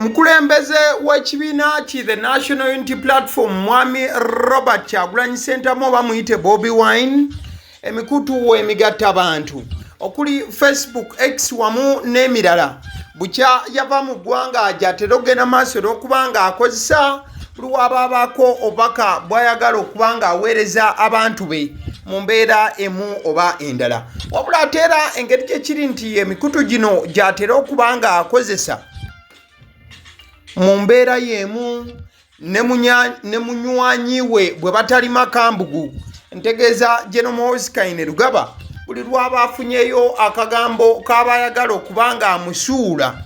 Mukulembeze w'ekibiina ki the National Unity Platform Mwami Robert Kyagulanyi Ssentamu oba muyite Bobi Wine emikutu emigatta abantu okuli Facebook, X wamu n'emirala bukya yava mu ggwanga ajatera okugenda maaso olw'okubanga akozesa buli wabaabaako obubaka bw'ayagala okuba ng'aweereza abantu be mu mbeera emu oba endala. Wabula ate era engeri gyekiri nti emikutu gino gy'atera okuba ng'akozesa mu mbeera y'emu ne munywanyi we bwe batali makambugu ntegeeza General Muhoozi Kainerugaba buli lwaba afunyeyo akagambo k'abayagala okuba ng'amusuula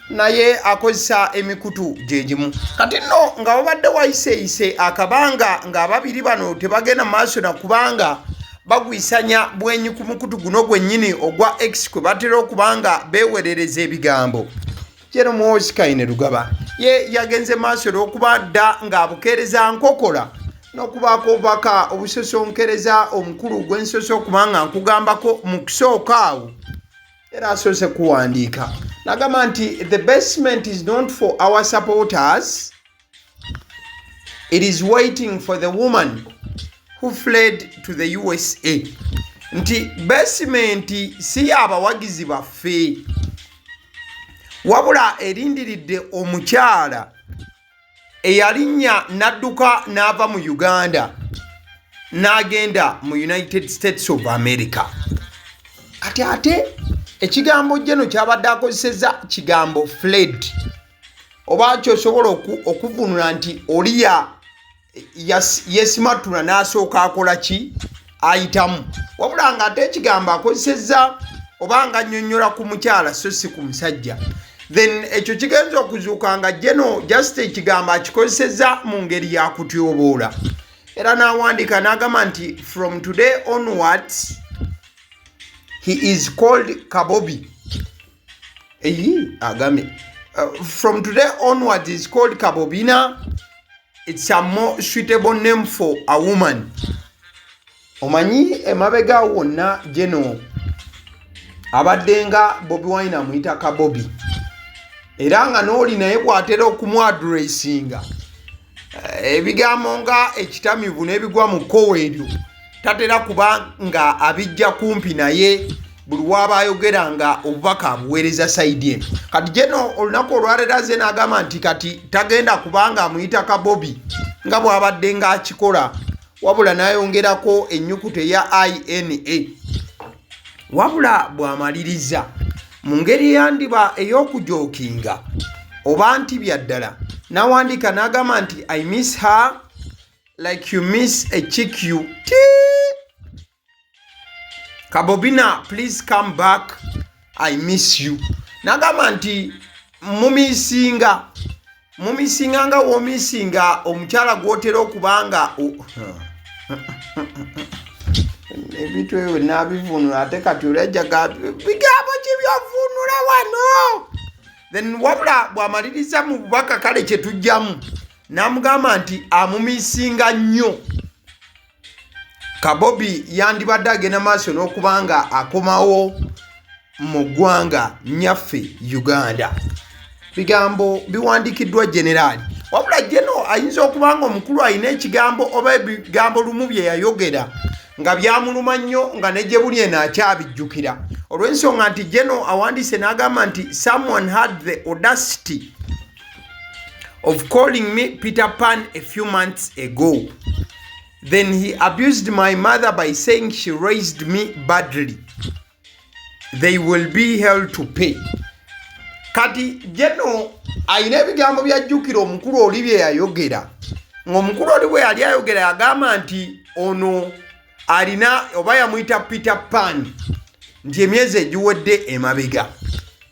naye akozesa emikutu gye gimu. Kati nno nga wabadde wayiseyise akabanga ng'ababiri bano tebagenda maaso na kubanga bagwisanya bwenyi ku mukutu guno gwennyini ogwa X kwe batera okuba nga beewerereza ebigambo. General Muhoozi Kainerugaba ye yagenze maaso olw'okuba dda ng'abukeereza nkokola n'okubaako obubaka obusosonkereza omukulu gw'ensoso okuba nga nkugambako mu kusooka awo era asoose kuwandiika n'agamba nti the basement is not for our supporters, it is waiting for the woman who fled to the USA. Nti basement si abawagizi baffe wabula erindiridde omukyala eyalinnya n'adduka n'ava mu Uganda n'agenda mu United States of America. Ate ekigambo jeno kyabadde akozeseza kigambo fled oba kyosobola okuvunula nti oliya yesimatula n'asooka akola ki ayitamu, wabula nga ate ekigambo akozeseza oba nga annyonnyola ku mukyala so si ku musajja. Then ekyo kigenza okuzuuka nga jeno just ekigambo akikozeseza mu ngeri ya kutyoboola era n'awandiika n'agamba nti from today onwards he is called Kabobi. From today onwards he is called Kabobina. It's a more suitable name for a woman. Omanyi emabega wonna jeno abadde nga Bobi Wine amuyita Kabobi era nga n'oli naye bw'atera okumwadressinga ebigambo nga ekitamivu n'ebigwa mu kkowe eryo tatera kuba nga abijja kumpi naye buli waba ayogera nga obubaka abuweereza sayidi eno. Kati jeno olunaku olwaleero ze n'agamba nti kati tagenda kubanga amuyita Kabobi nga bw'abadde ng'akikola wabula n'ayongerako ennyukuta eya INA. Wabula bw'amaliriza mu ngeri yandiba ey'okujookinga oba nti byaddala n'awandiika n'agamba nti I miss her like you miss a chick you Kabobina, please come back, I miss you. N'agamba nti mumisinga nga w'omisinga omukyala gw'otera okubanga ebintu ebyo n'abivunula ate kati olajjaga bigambo kibyovunula wano. Then wabula bw'amaliriza mu bubaka kale kye tujjamu n'amugamba nti amumisinga nnyo. Kabobi yandibadde agenda maaso n'okubanga akomawo mu ggwanga nnyaffe Uganda. Bigambo biwandiikiddwa generali wabula jeno ayinza okubanga omukulu alina ekigambo oba ebigambo lumu bye yayogera nga byamuluma nnyo nga ne gye buli eno akyabijjukira olw'ensonga nti jeno awandiise n'agamba nti someone had the audacity of calling me Peter Pan a few months ago. Then he abused my mother by saying she raised me badly. They will be held to pay. Kati jeno ayina ebigambo byajjukira omukulu oli bye yayogera ng'omukulu oli bwe yali ayogera yagamba nti ono alina oba yamuyita Peter Pan nti emyezi egiwedde emabega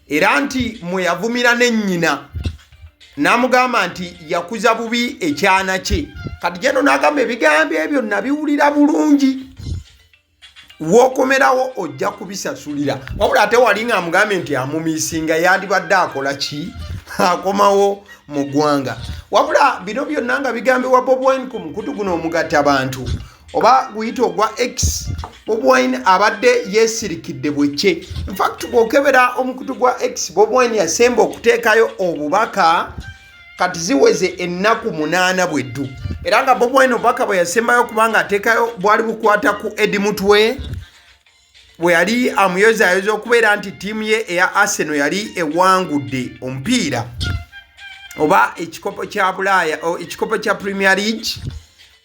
era nti mwe yavumira n'ennyina n'amugamba nti yakuza bubi ekyana kye. Kati jeno n'agamba ebigambo ebyo nabiwulira bulungi w'okomerawo ojja kubisasulira. Wabula ate wali ng'amugambe nti amumisinga yandibadde akola ki akomawo mu ggwanga. Wabula bino byonna nga bigambibwa Bobi Wine ku mukutu guno omugatta abantu oba guyita ogwa X Bobi Wine abadde yesirikidde bwekye. In fact bw'okebera omukutu gwa X Bobi Wine yasemba okuteekayo obubaka kati ziweze ennaku 8 bweddu. Era nga Bobi Wine obubaka bwe yasembayo kubanga ateekayo bwali bukwata ku Edi Mutwe bwe yali amuyozayoza okubeera nti ttiimu ye eya Arsenal yali ewangudde omupiira oba ekikopo kya Bulaaya ekikopo kya Premier League,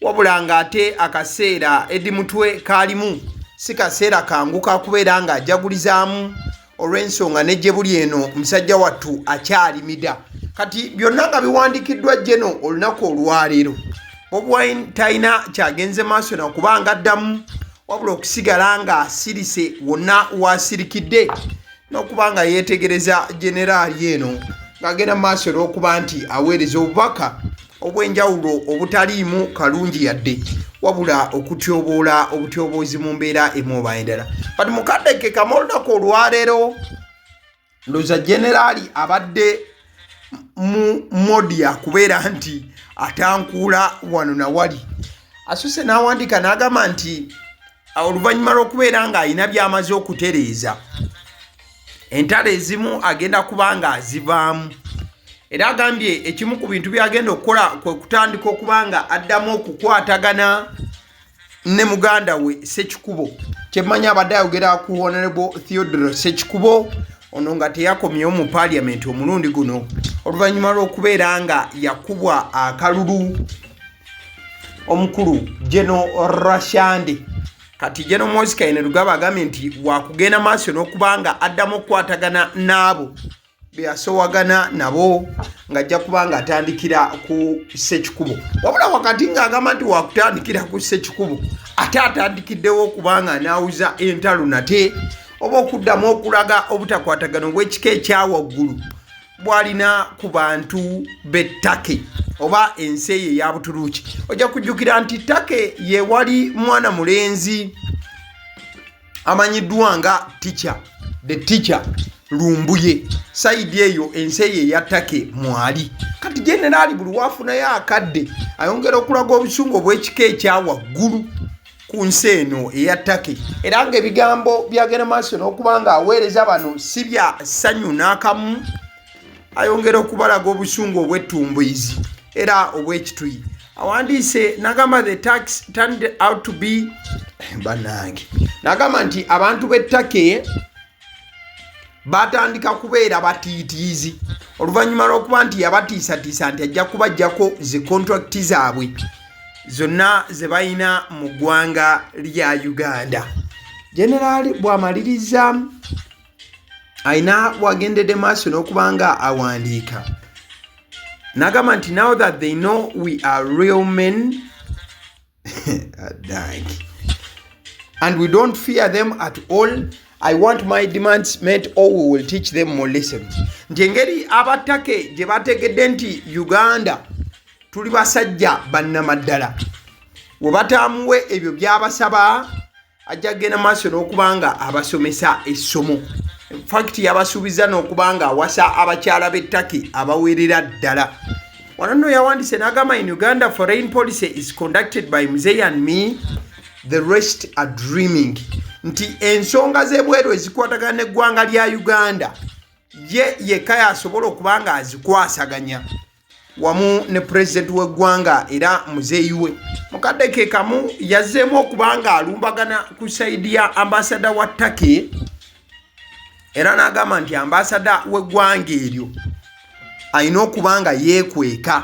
wabula ng'ate akaseera Edi Mutwe kaalimu si kaseera kangu kakubeera nga ajagulizaamu olw'ensonga nejje buli eno musajja wattu akyalimida. Kati byonna nga biwandikiddwa jeno olunaku olwaleero. Bobi Wine talina kyagenze maaso nakubanga addamu wabula okusigala nga asirise wonna wasirikidde n'okubanga yeetegereza generaali eno ng'agenda maaso n'okuba nti aweereza obubaka obw'enjawulo obutaliimu kalungi yadde wabula okutyoboola obutyoboozi mu mbeera emu endala. Kati mukaddeke kamu olunaku olwaleero ndowooza generaali abadde mu modi yakubeera nti atankuula wano na wali. Asuse n'awandiika n'agamba nti oluvannyuma lw'okubeera ng'alina by'amaze okutereeza entalo ezimu agenda kuba nga azivaamu. Era agambye ekimu ku bintu byagenda okukola kwe kutandika okuba nga addamu okukwatagana ne muganda we Ssekikubo. Kyemmanyi abadde ayogera ku Honorable Theodore Ssekikubo ono nga teyakomyewo mu Parliament omulundi guno oluvannyuma lw'okubeera nga yakubwa akalulu omukulu Geno Rashande. Kati Geno Muhoozi Kainerugaba agambye nti wakugenda maaso n'okuba nga addamu okukwatagana n'abo beyasowagana nabo ng'ajja kuba nga atandikira ku Ssekikubo. Wabula wakati ng'agamba nti wakutandikira ku Ssekikubo ate atandikiddewo okuba nga anaawuza entalo nate oba okuddamu okulaga obutakwatagana obw'ekika ekyawaggulu bwalina ku bantu b'ettake oba ensi eyo eya Buturuuki. Ojja kujjukira nti ttake ye wali mwana mulenzi amanyiddwa nga the teacher Lumbuye saidi eyo ensi eyo eya ttake mwali. Kati generaali buli waafunayo akadde ayongera okulaga obusungu obw'ekika ekyawaggulu ku nsi eno eya ttake. Era ng'ebigambo byagenda maaso n'okuba nga aweereza bano si bya ssanyu n'akamu, ayongera okubalaga obusungu obw'ettumbiizi era obw'ekituyi. Awandiise n'agamba the tax turned out to be banange. N'agamba nti abantu b'ettake batandika kubeera batiitiizi oluvannyuma lw'okuba nti yabatiisatiisa nti ajja kubaggyako zi kontrakiti zaabwe zonna ze balina mu ggwanga lya Uganda. Generaali bw'amaliriza ayina bwagendedde maaso n'okuba nga awandiika n'agamba nti now that they know we are real men and we don't fear them at all, I want my demands met or we will teach them more lessons. Nti engeri abattake gye bategedde nti Uganda tuli basajja bannamaddala we bataamuwe ebyo by'abasaba ajja kugenda maaso n'okuba nga abasomesa essomo. In fact yabasuubiza n'okuba nga awasa abakyala b'ettake abaweerera ddala. Wano nno yawandiise n'agamba in Uganda foreign policy is conducted by Muzeeyi and me, the rest are dreaming. Nti ensonga z'ebweru ezikwatagana n'eggwanga lya Uganda ye yekka yasobola okuba nga azikwasaganya wamu ne president w'eggwanga era muzeeyi we. Mukadde ke kamu yazzeemu okuba nga alumbagana ku saidi ya ambasada wa Turkey era n'agamba nti ambasada w'eggwanga eryo alina okuba nga yeekweka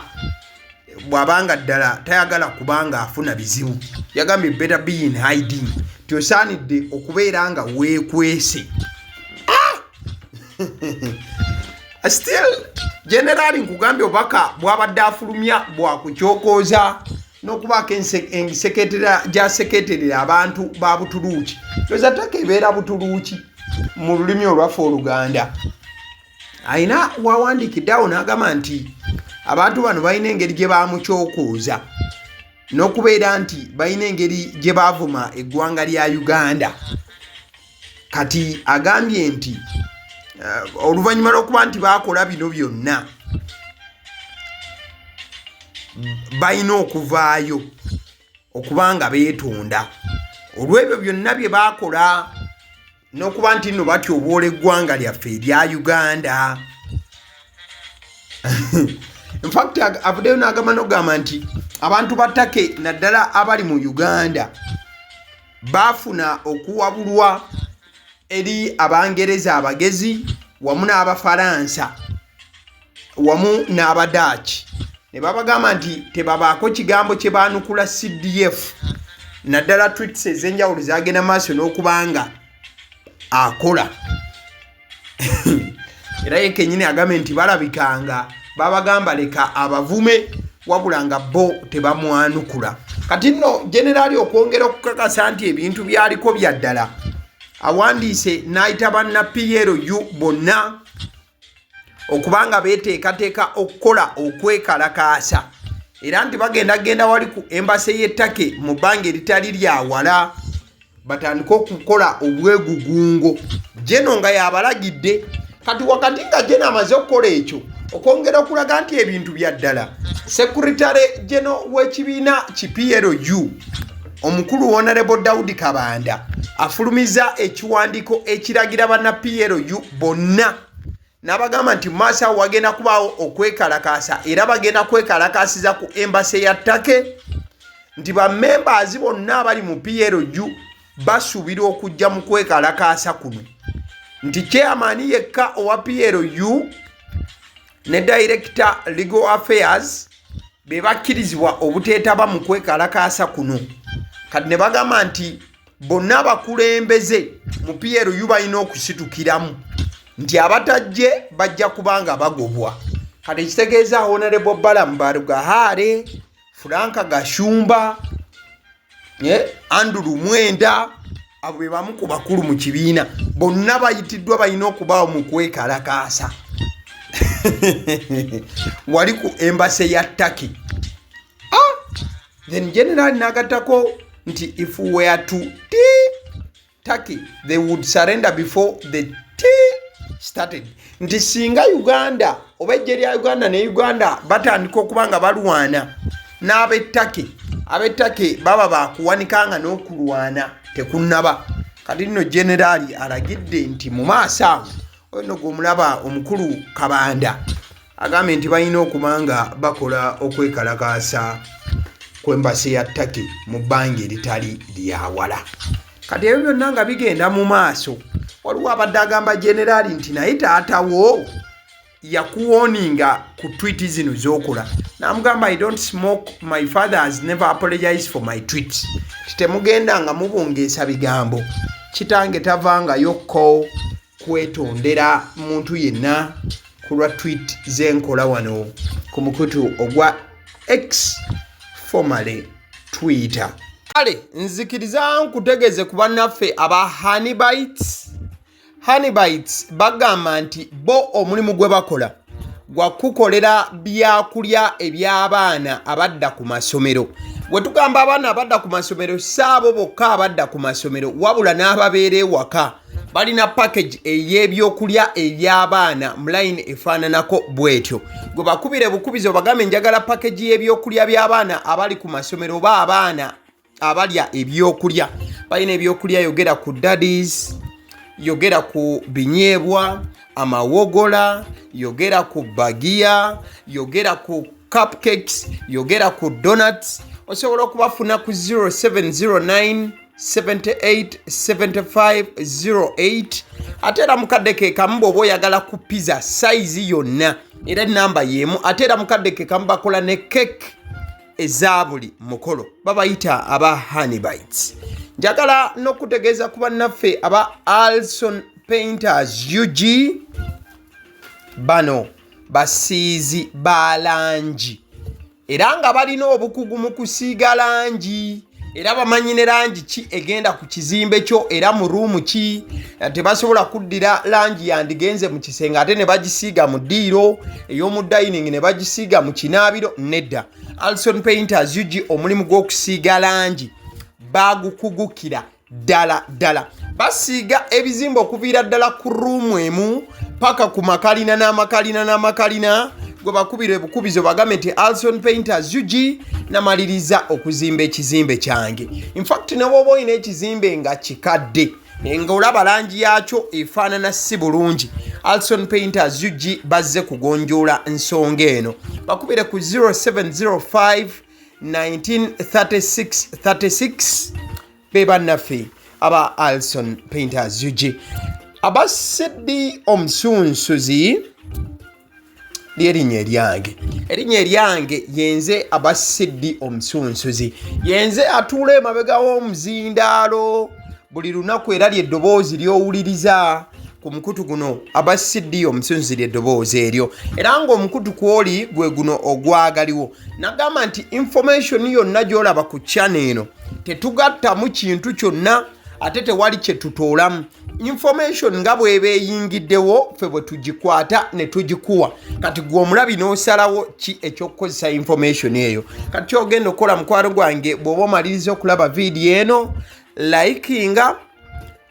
bw'abanga ddala tayagala kubanga afuna bizibu. Yagambye better be in hiding, tyosaanidde okubeera nga weekwese. Still generaali nkugambye obubaka bw'abadde afulumya bwakukyokooza n'okubaako enseketera gy'aseketerera abantu ba Buturuuki. Yoza ttaka ebeera Buturuuki mu lulimi olwaffe Oluganda. Ayina wawandiikiddeawo n'agamba nti abantu bano balina engeri gye baamukyokooza n'okubeera nti balina engeri gye baavuma eggwanga lya Uganda. Kati agambye nti oluvannyuma lw'okuba nti baakola bino byonna balina okuvaayo okubanga beetonda olw'ebyo byonna bye baakola n'okuba nti nno batyoboola eggwanga lyaffe erya Uganda. In fact avuddeyo n'agamba n'ogamba nti abantu battake naddala abali mu Uganda baafuna okuwabulwa eri Abangereza abagezi wamu n'Abafalansa wamu n'Abadaaki ne babagamba nti tebabaako kigambo kye baanukula CDF naddala tweets ez'enjawulo zagenda maaso n'okubanga akola. Era ye kennyini agambe nti balabikanga babagamba leka abavume wabula nga bo tebamwanukula. Kati nno generaali okwongera okukakasa nti ebintu byaliko bya ddala awandiise n'ayita banna PLU bonna okubanga beeteekateeka okukola okwekalakaasa era nti bagenda wali ku embase y'ettake mu bbanga eritali lya wala batandika okukola obwegugungo. Jeno nga yabalagidde kati wakati nga Jeno amaze okukola ekyo okwongera okulaga nti ebintu bya ddala Secretary General w'ekibiina ki PLU omukulu Honorable Daudi Kabanda afulumiza ekiwandiiko ekiragira banna PLU bonna n'abagamba nti maaso awo wagenda kubaawo okwekalakaasa era bagenda kwekalakaasiza ku embase ya ttake nti bammembers bonna abali mu PLU basuubira okujja mu kwekalakaasa kuno nti chairman yekka owa PLU ne director legal affairs be bakkirizibwa obuteetaba mu kwekalakaasa kuno. Kati ne bagamba nti bonna abakulembeze mu PLU balina okusitukiramu nti abatajje bajja kubanga bagobwa. Kati ekitegeeza Honorable Balamu Barugahare, Franka Gashumba, Andrew Mwenda abo be bamu ku bakulu mu kibiina bonna bayitiddwa balina okubaawo mu kwekalakaasa wali ku embase ya Turkey. Then General n'agattako nti if we were to Turkey they would surrender before the started. Nti singa Uganda oba eggye lya Uganda ne Uganda batandika okubanga balwana n'ab'ettake baba bakuwanikanga n'okulwana tekunnaba. Kati nno Generali alagidde nti mu maaso awo ono gw'omulaba omukulu Kabanda agambye nti balina okubanga bakola okwekalakaasa kw'embasi ya Turkey mu bbanga eritali lyawala. Kati ebyo byonna nga bigenda mu maaso waliwo abadde agamba Generali nti naye taatawo yakuwoninga ku tweet zino z'okola n'amugamba I don't smoke, my father has never apologized for my tweets. Titemugenda nga mubungeesa bigambo kitange tavangayokko kwetondera muntu yenna kulwa tweet zenkola wano ku mukutu ogwa X formerly Twitter. Kale nzikiriza nkutegeze ku bannaffe aba Honeybites bagamba nti bo omulimu gwe bakola gwa kukolera byakulya eby'abaana abadda ku masomero. Bwe tugamba abaana abadda ku masomero saabo bokka abadda ku masomero wabula n'ababeera ewaka balina package ey'ebyokulya eby'abaana mu line efaananako bwetyo. Gwe bakubire bukubizo bagambe njagala package y'ebyokulya by'abaana abali ku masomero oba abaana abalya ebyokulya. Balina ebyokulya yogera ku daddies, yogera ku binyeebwa, amawogola, yogera ku bagiya, yogera ku cupcakes, yogera ku donuts. Osobola okubafuna ku 0709 787508 ate era mukadde ke kamu bw'oba oyagala ku pizza size yonna era namba y'emu ate era mukadde ke kamu bakola ne cake eza buli mukolo babayita aba Honeybites. Njagala n'okutegeeza ku bannaffe aba Alson Painters UG bano basiizi ba langi era nga balina obukugu mu kusiiga langi era bamanyi ne langi ki egenda ku kizimbe kyo era mu ruumu ki. Tebasobola kuddira langi yandigenze mu kisenge ate ne bagisiiga mu ddiiro ey'omu dining ne bagisiiga mu kinaabiro nedda. Alson Painters UG omulimu gw'okusiiga langi bagukugukira ddala. Basiiga ebizimbe okuviira ddala ku ruumu emu paka ku makalina n'amakalina gwe bakubira ebukubizo bagambe nti Alson Painters UG namaliriza okuzimba ekizimbe kyange. In fact ne bwoba olina ekizimbe nga kikadde nga olaba langi yakyo efaanana si bulungi, Alson Painters UG bazze kugonjoola ensonga eno. Bakubire ku 0705 1936 be bannaffe aba Alson Painters UG. Aba Sidi Omusunsuzi lyerinnya eryange. Erinnya eryange yenze aba Sidi Omusunsuzi. Yenze atuula emabega w'omuzindaalo buli lunaku era ly'eddoboozi ly'owuliriza ku mukutu guno aba Sidi Omusunsuzi ly'eddoboozi eryo. Era ng'omukutu kw'oli gwe guno ogwagaliwo. Nagamba nti information yonna gy'olaba ku channel eno tetugattamu kintu kyonna ate tewali kye tutoolamu. Information nga bw'eba eyingiddewo ffe bwe tugikwata ne tugikuwa. Kati gwe omulabi n'osalawo ki eky'okukozesa information eyo. Kati ky'ogenda okukola mukwano gwange bw'oba omaliriza okulaba vidiyo eno, likinga,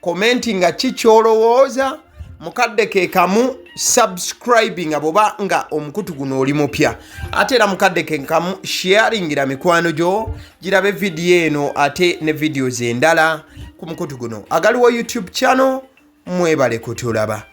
commentinga ki ky'olowooza, mukadde ke kamu subscribinga bw'oba nga omukutu guno oli mupya. Ate era mukadde ke kamu sharingira mikwano gyo girabe vidiyo eno ate ne videos endala ku mukutu guno. Agaliwo YouTube channel, mwebale kutulaba.